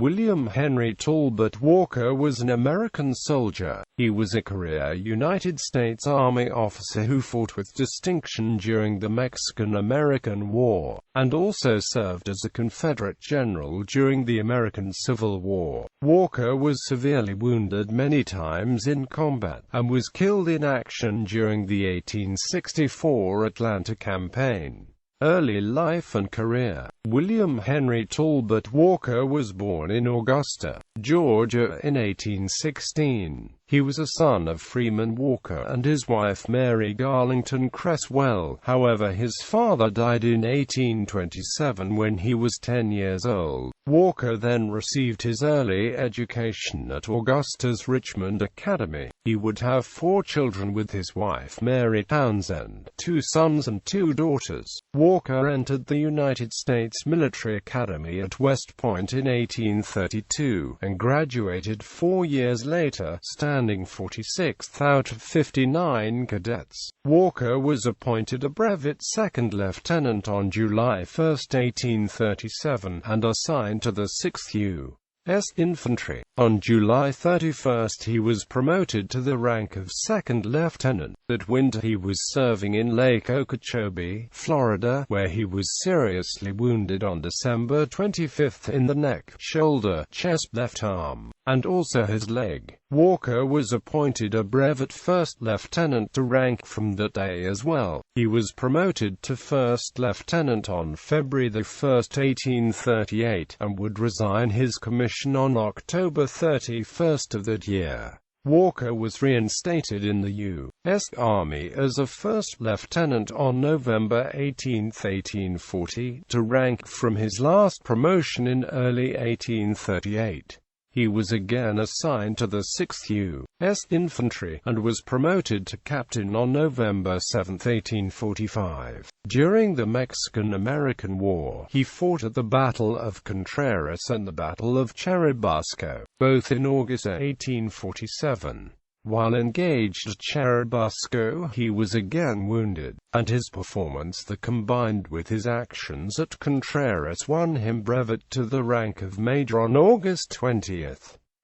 William Henry Talbot Walker was an American soldier. He was a career United States Army officer who fought with distinction during the Mexican-American War, and also served as a Confederate general during the American Civil War. Walker was severely wounded many times in combat, and was killed in action during the 1864 Atlanta campaign. Early life and career. William Henry Talbot Walker was born in Augusta, Georgia in 1816. He was a son of Freeman Walker and his wife Mary Garlington Cresswell. However, his father died in 1827 when he was 10 years old. Walker then received his early education at Augusta's Richmond Academy. He would have 4 children with his wife Mary Townsend, 2 sons and 2 daughters. Walker entered the United States Military Academy at West Point in 1832, and graduated 4 years later, standing 46th out of 59 cadets. Walker was appointed a brevet second lieutenant on July 1, 1837, and assigned to the 6th U.S. Infantry. On July 31 he was promoted to the rank of second lieutenant. That winter he was serving in Lake Okeechobee, Florida, where he was seriously wounded on December 25 in the neck, shoulder, chest, left arm, and also his leg. Walker was appointed a brevet first lieutenant to rank from that day as well. He was promoted to first lieutenant on February 1, 1838, and would resign his commission on October 31 of that year. Walker was reinstated in the U.S. Army as a first lieutenant on November 18, 1840, to rank from his last promotion in early 1838. He was again assigned to the 6th U.S. Infantry, and was promoted to captain on November 7, 1845. During the Mexican-American War, he fought at the Battle of Contreras and the Battle of Churubusco, both in August 1847. While engaged at Churubusco, he was again wounded, and his performance there combined with his actions at Contreras won him brevet to the rank of major on August 20.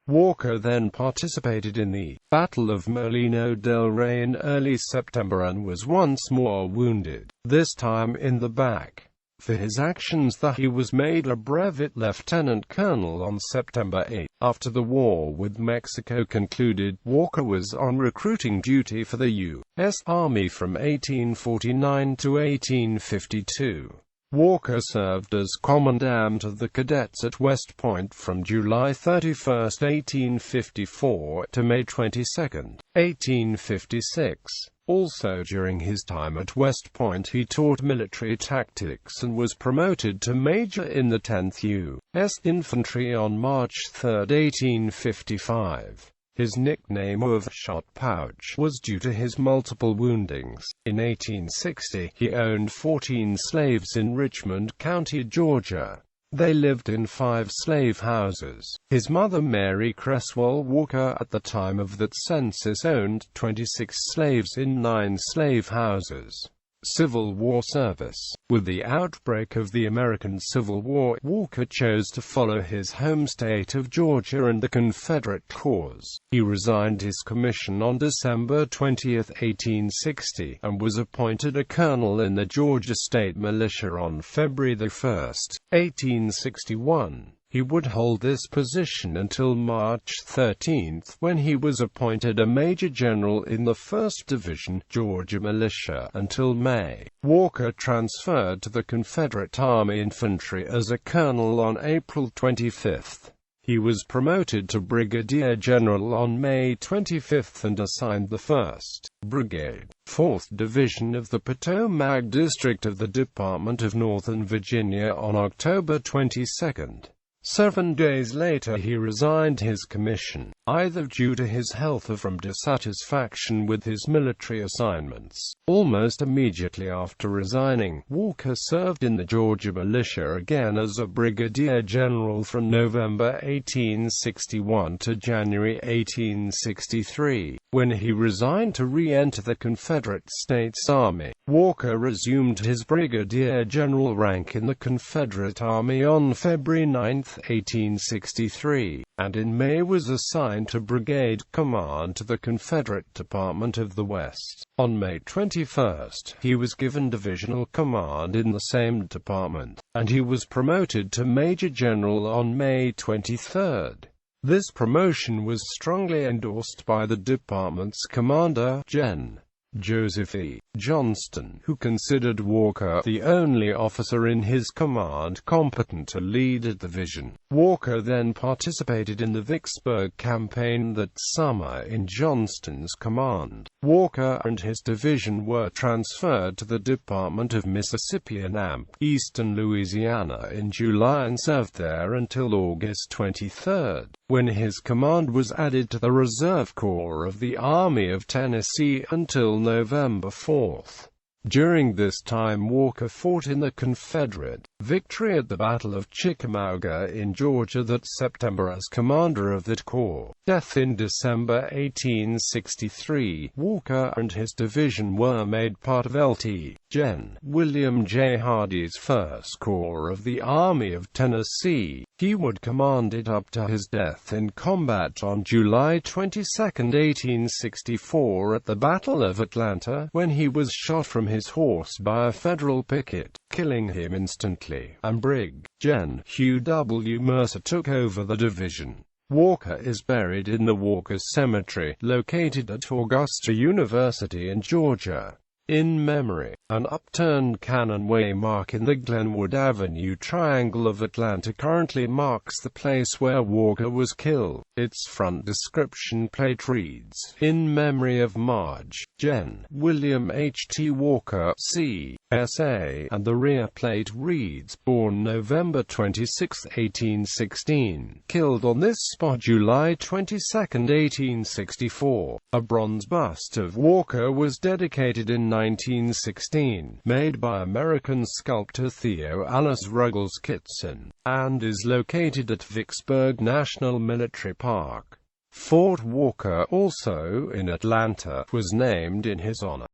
Walker then participated in the Battle of Molino del Rey in early September and was once more wounded, this time in the back. For his actions there he was made a brevet lieutenant colonel on September 8. After the war with Mexico concluded, Walker was on recruiting duty for the U.S. Army from 1849 to 1852. Walker served as commandant of the cadets at West Point from July 31, 1854, to May 22, 1856. Also during his time at West Point he taught military tactics and was promoted to major in the 10th U.S. Infantry on March 3, 1855. His nickname of "Shot Pouch" was due to his multiple woundings. In 1860, he owned 14 slaves in Richmond County, Georgia. They lived in 5 slave houses. His mother, Mary Cresswell Walker, at the time of that census owned 26 slaves in 9 slave houses. Civil War service. With the outbreak of the American Civil War, Walker chose to follow his home state of Georgia and the Confederate cause. He resigned his commission on December 20, 1860, and was appointed a colonel in the Georgia State Militia on February 1, 1861. He would hold this position until March 13, when he was appointed a major general in the 1st Division, Georgia Militia, until May. Walker transferred to the Confederate Army Infantry as a colonel on April 25. He was promoted to brigadier general on May 25 and assigned the 1st Brigade, 4th Division of the Potomac District of the Department of Northern Virginia on October 22. 7 days later he resigned his commission, either due to his health or from dissatisfaction with his military assignments. Almost immediately after resigning, Walker served in the Georgia Militia again as a brigadier general from November 1861 to January 1863. When he resigned to re-enter the Confederate States Army, Walker resumed his brigadier general rank in the Confederate Army on February 9, 1863, and in May was assigned to brigade command to the Confederate Department of the West. On May 21, he was given divisional command in the same department, and he was promoted to Major General on May 23. This promotion was strongly endorsed by the department's commander, Gen. Joseph E. Johnston, who considered Walker the only officer in his command competent to lead a division. Walker then participated in the Vicksburg campaign that summer in Johnston's command. Walker and his division were transferred to the Department of Mississippi in eastern Louisiana in July and served there until August 23, when his command was added to the Reserve Corps of the Army of Tennessee until November 4. During this time Walker fought in the Confederate victory at the Battle of Chickamauga in Georgia that September as commander of that corps. Death in December 1863. Walker and his division were made part of Lt. Gen. William J. Hardee's 1st Corps of the Army of Tennessee. He would command it up to his death in combat on July 22, 1864 at the Battle of Atlanta, when he was shot from his horse by a Federal picket, killing him instantly, and Brig. Gen. Hugh W. Mercer took over the division. Walker is buried in the Walker Cemetery, located at Augusta University in Georgia. In memory, an upturned cannon waymark in the Glenwood Avenue triangle of Atlanta currently marks the place where Walker was killed. Its front description plate reads, "In memory of Marge, Gen. William H. T. Walker, C.S.A., and the rear plate reads, born November 26, 1816, killed on this spot July 22, 1864. A bronze bust of Walker was dedicated in 1916, made by American sculptor Theo Alice Ruggles Kitson, and is located at Vicksburg National Military Park. Fort Walker, also in Atlanta, was named in his honor.